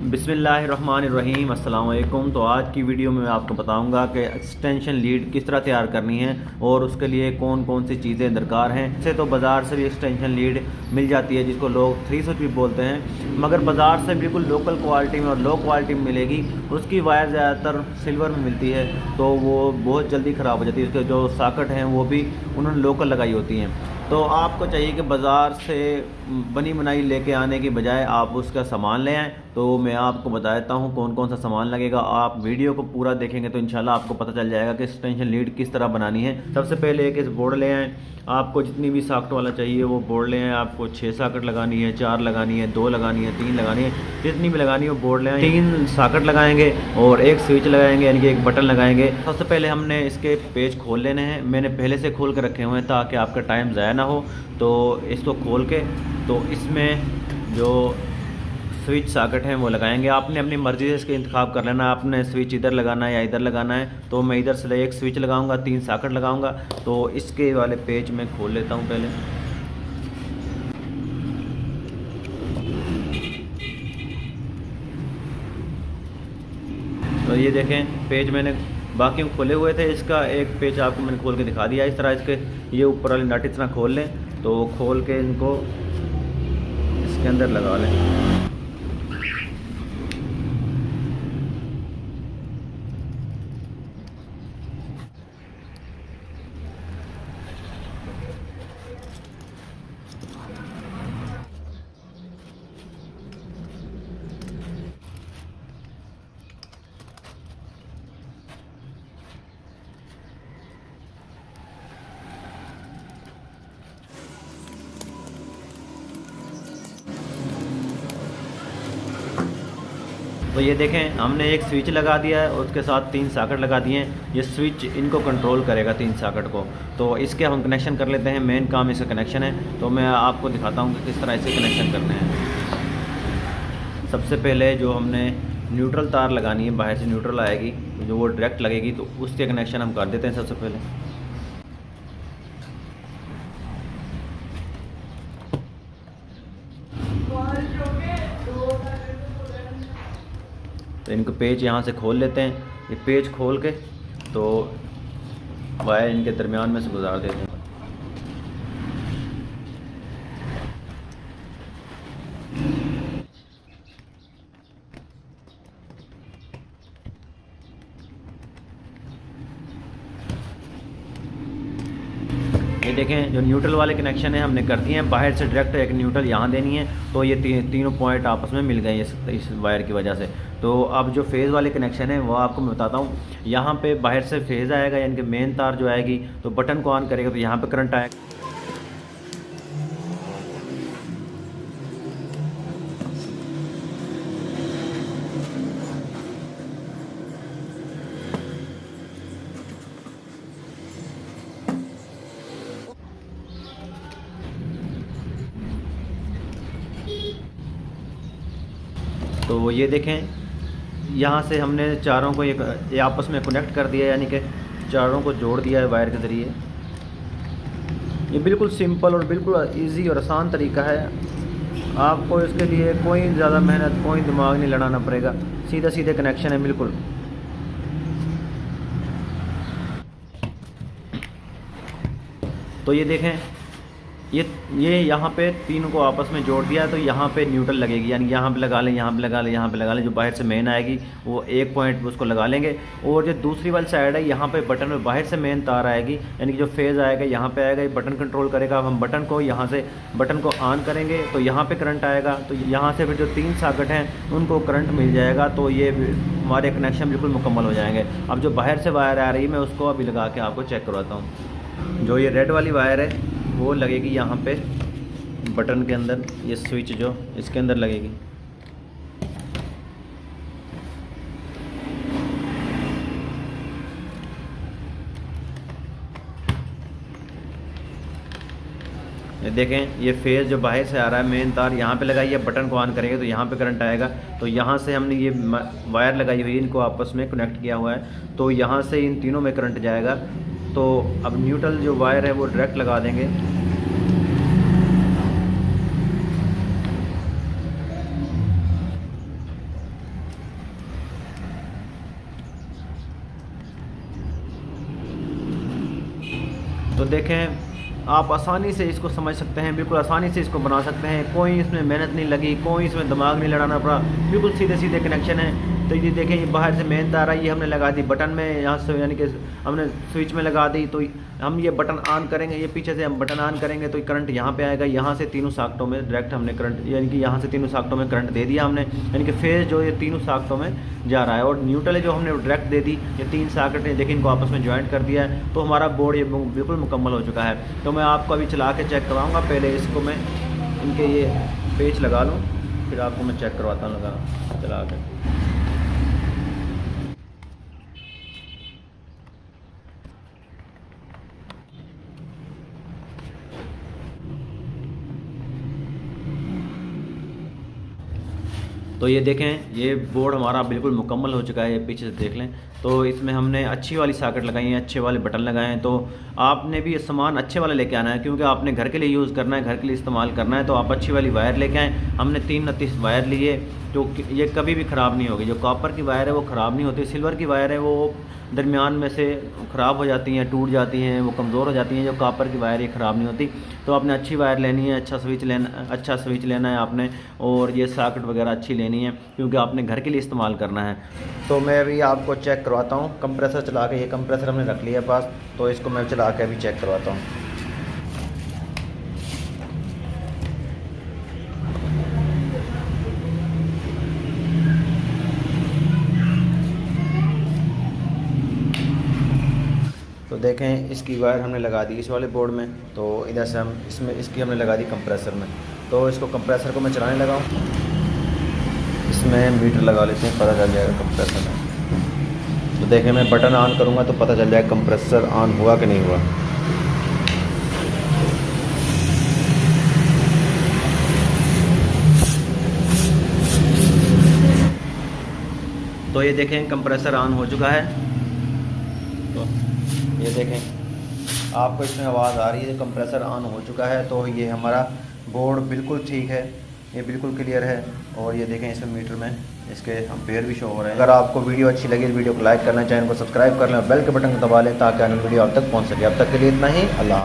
बिस्मिल्लाहिर्रहमानिर्रहीम अस्सलाम वालेकुम। तो आज की वीडियो में मैं आपको बताऊंगा कि एक्सटेंशन लीड किस तरह तैयार करनी है और उसके लिए कौन कौन सी चीज़ें दरकार हैं। इससे तो बाज़ार से भी एक्सटेंशन लीड मिल जाती है जिसको लोग 3 स्विच भी बोलते हैं, मगर बाज़ार से बिल्कुल लोकल क्वालिटी में और लो क्वालिटी में मिलेगी। उसकी वायर ज़्यादातर सिल्वर में मिलती है तो वो बहुत जल्दी ख़राब हो जाती है। उसके जो साकट हैं वो भी उन्होंने लोकल लगाई होती हैं। तो आपको चाहिए कि बाज़ार से बनी बनाई लेके आने की बजाय आप उसका सामान ले आएँ। तो मैं आपको बताता हूँ कौन कौन सा सामान लगेगा। आप वीडियो को पूरा देखेंगे तो इंशाल्लाह आपको पता चल जाएगा कि एक्सटेंशन लीड किस तरह बनानी है। सबसे पहले एक इस बोर्ड ले आएँ। आपको जितनी भी साकट वाला चाहिए वो बोर्ड ले आएँ। आपको 6 साकट लगानी है, 4 लगानी है, 2 लगानी है, 3 लगानी है, जितनी भी लगानी है वो बोर्ड ले आएँ। 3 साकट लगाएंगे और एक स्विच लगाएंगे, यानी कि एक बटन लगाएंगे। सबसे पहले हमने इसके पेज खोल लेने हैं। मैंने पहले से खोल के रखे हुए हैं ताकि आपका टाइम ज़ाया ना हो। तो इसको खोल के तो इसमें जो स्विच सॉकेट हैं वो लगाएंगे। आपने अपनी मर्ज़ी से इसका इंतखाब कर लेना, आपने स्विच इधर लगाना है या इधर लगाना है। तो मैं इधर से एक स्विच लगाऊंगा, 3 सॉकेट लगाऊंगा। तो इसके वाले पेज में खोल लेता हूं पहले। तो ये देखें पेज मैंने बाकी खोले हुए थे, इसका एक पेज आपको मैंने खोल के दिखा दिया। इस तरह इसके ये ऊपर वाली नट इस तरह खोल लें। तो खोल के इनको इसके अंदर लगा लें। तो ये देखें हमने एक स्विच लगा दिया है, उसके साथ 3 सॉकेट लगा दिए हैं। ये स्विच इनको कंट्रोल करेगा 3 सॉकेट को। तो इसके हम कनेक्शन कर लेते हैं। मेन काम इसका कनेक्शन है, तो मैं आपको दिखाता हूँ कि किस तरह इसे कनेक्शन करने हैं। सबसे पहले जो हमने न्यूट्रल तार लगानी है, बाहर से न्यूट्रल आएगी जो वो डायरेक्ट लगेगी, तो उसके कनेक्शन हम कर देते हैं सबसे पहले। तो इनको पेज यहाँ से खोल लेते हैं। ये पेज खोल के तो वायर इनके दरमियान में से गुजार देते हैं। ये देखें जो न्यूट्रल वाले कनेक्शन है हमने कर दिए हैं। बाहर से डायरेक्ट एक न्यूट्रल यहाँ देनी है, तो ये तीनों पॉइंट आपस में मिल गए इस वायर की वजह से। तो अब जो फेज़ वाले कनेक्शन है वो आपको मैं बताता हूँ। यहाँ पे बाहर से फेज़ आएगा, यानी कि मेन तार जो आएगी, तो बटन को ऑन करेगा तो यहाँ पे करंट आएगा। तो ये देखें यहाँ से हमने चारों को ये आपस में कनेक्ट कर दिया, यानी कि चारों को जोड़ दिया है वायर के ज़रिए। ये बिल्कुल सिंपल और बिल्कुल इजी और आसान तरीका है। आपको इसके लिए कोई ज़्यादा मेहनत, कोई दिमाग नहीं लड़ाना पड़ेगा। सीधा सीधे कनेक्शन है बिल्कुल। तो ये देखें ये यहाँ पे तीनों को आपस में जोड़ दिया, तो यहाँ पे न्यूट्रल लगेगी, यानी यहाँ पे लगा लें, यहाँ पे लगा लें, यहाँ पे लगा लें। जो बाहर से मेन आएगी वो एक पॉइंट उसको लगा लेंगे। और जो दूसरी वाली साइड है यहाँ पे बटन में बाहर से मेन तार आएगी, यानी कि जो फेज़ आएगा यहाँ पे आएगा, ये बटन कंट्रोल करेगा। अब हम बटन को यहाँ से बटन को ऑन करेंगे तो यहाँ पर करंट आएगा। तो यहाँ से फिर जो 3 सॉकेट हैं उनको करंट मिल जाएगा। तो ये हमारे कनेक्शन बिल्कुल मुकम्मल हो जाएंगे। अब जो बाहर से वायर आ रही है मैं उसको अभी लगा के आपको चेक करवाता हूँ। जो ये रेड वाली वायर है वो लगेगी यहाँ पे बटन के अंदर, ये स्विच जो इसके अंदर लगेगी। ये देखें ये फेज़ जो बाहर से आ रहा है, मेन तार यहाँ पे लगाई है, बटन को ऑन करेंगे तो यहाँ पे करंट आएगा। तो यहाँ से हमने ये वायर लगाई हुई है, इनको आपस में कनेक्ट किया हुआ है, तो यहाँ से इन तीनों में करंट जाएगा। तो अब न्यूट्रल जो वायर है वो डायरेक्ट लगा देंगे। तो देखें आप आसानी से इसको समझ सकते हैं, बिल्कुल आसानी से इसको बना सकते हैं। कोई इसमें मेहनत नहीं लगी, कोई इसमें दिमाग नहीं लड़ाना पड़ा, बिल्कुल सीधे सीधे कनेक्शन है। तो ये देखें, ये बाहर से मेन तार है, ये हमने लगा दी बटन में, यहाँ से यानी कि हमने स्विच में लगा दी। तो हम ये बटन ऑन करेंगे, ये पीछे से हम बटन ऑन करेंगे तो करंट यहाँ पे आएगा। यहाँ से तीनों साक्टों में डायरेक्ट हमने करंट, यानी कि यहाँ से तीनों साक्टों में करंट दे दिया हमने, यानी कि फेज जो ये तीनों साक्टों में जा रहा है। और न्यूट्रल जो हमने डायरेक्ट दे दी, ये 3 साकेट ने देखिए इनको आपस में ज्वाइंट कर दिया है। तो हमारा बोर्ड ये बिल्कुल मुकम्मल हो चुका है। तो मैं आपको अभी चला के चेक करवाऊँगा। पहले इसको मैं इनके ये पेच लगा लूँ, फिर आपको मैं चेक करवाता हूँ लगा चला के। तो ये देखें, ये बोर्ड हमारा बिल्कुल मुकम्मल हो चुका है। ये पीछे से देख लें तो इसमें हमने अच्छी वाली सॉकेट लगाई है, अच्छे वाले बटन लगाए हैं। तो आपने भी ये सामान अच्छे वाले लेके आना है, क्योंकि आपने घर के लिए यूज़ करना है, घर के लिए इस्तेमाल करना है। तो आप अच्छी वाली वायर लेके आएँ। हमने 3 वायर लिए, तो ये कभी भी ख़राब नहीं होगी। जो कॉपर की वायर है वो ख़राब नहीं होती, सिल्वर की वायर है वो दरमियान में से ख़राब हो जाती हैं, टूट जाती हैं, वो कमज़ोर हो जाती हैं। जो कॉपर की वायर ये ख़राब नहीं होती। तो आपने अच्छी वायर लेनी है, अच्छा स्विच लेना है आपने, और ये सॉकेट वगैरह अच्छी लेनी है, क्योंकि आपने घर के लिए इस्तेमाल करना है। तो मैं अभी आपको चेक करवाता हूँ कंप्रेसर चला के। ये कंप्रेसर हमने रख लिया पास, तो इसको मैं चला के अभी चेक करवाता हूँ। तो देखें, इसकी वायर हमने लगा दी इस वाले बोर्ड में। तो इधर से हम इसमें इसकी हमने लगा दी कंप्रेसर में। तो इसको कंप्रेसर को मैं चलाने लगा हूँ। इसमें मीटर लगा लेते हैं, पता चल जाएगा कंप्रेसर में। तो देखें, मैं बटन ऑन करूँगा तो पता चल जाएगा कंप्रेसर ऑन हुआ कि नहीं हुआ। तो ये देखें, कंप्रेसर ऑन हो चुका है। तो ये देखें, आपको इसमें आवाज़ आ रही है, कंप्रेसर ऑन हो चुका है। तो ये हमारा बोर्ड बिल्कुल ठीक है, ये बिल्कुल क्लियर है। और ये देखें, इसमें मीटर में इसके एम्पेयर भी शो हो रहे हैं। अगर आपको वीडियो अच्छी लगी तो वीडियो को लाइक करना, चैनल को सब्सक्राइब कर लें और बेल के बटन को दबा लें, ताकि आने वीडियो आप तक पहुंच सके। अब तक के लिए इतना ही। अल्लाह।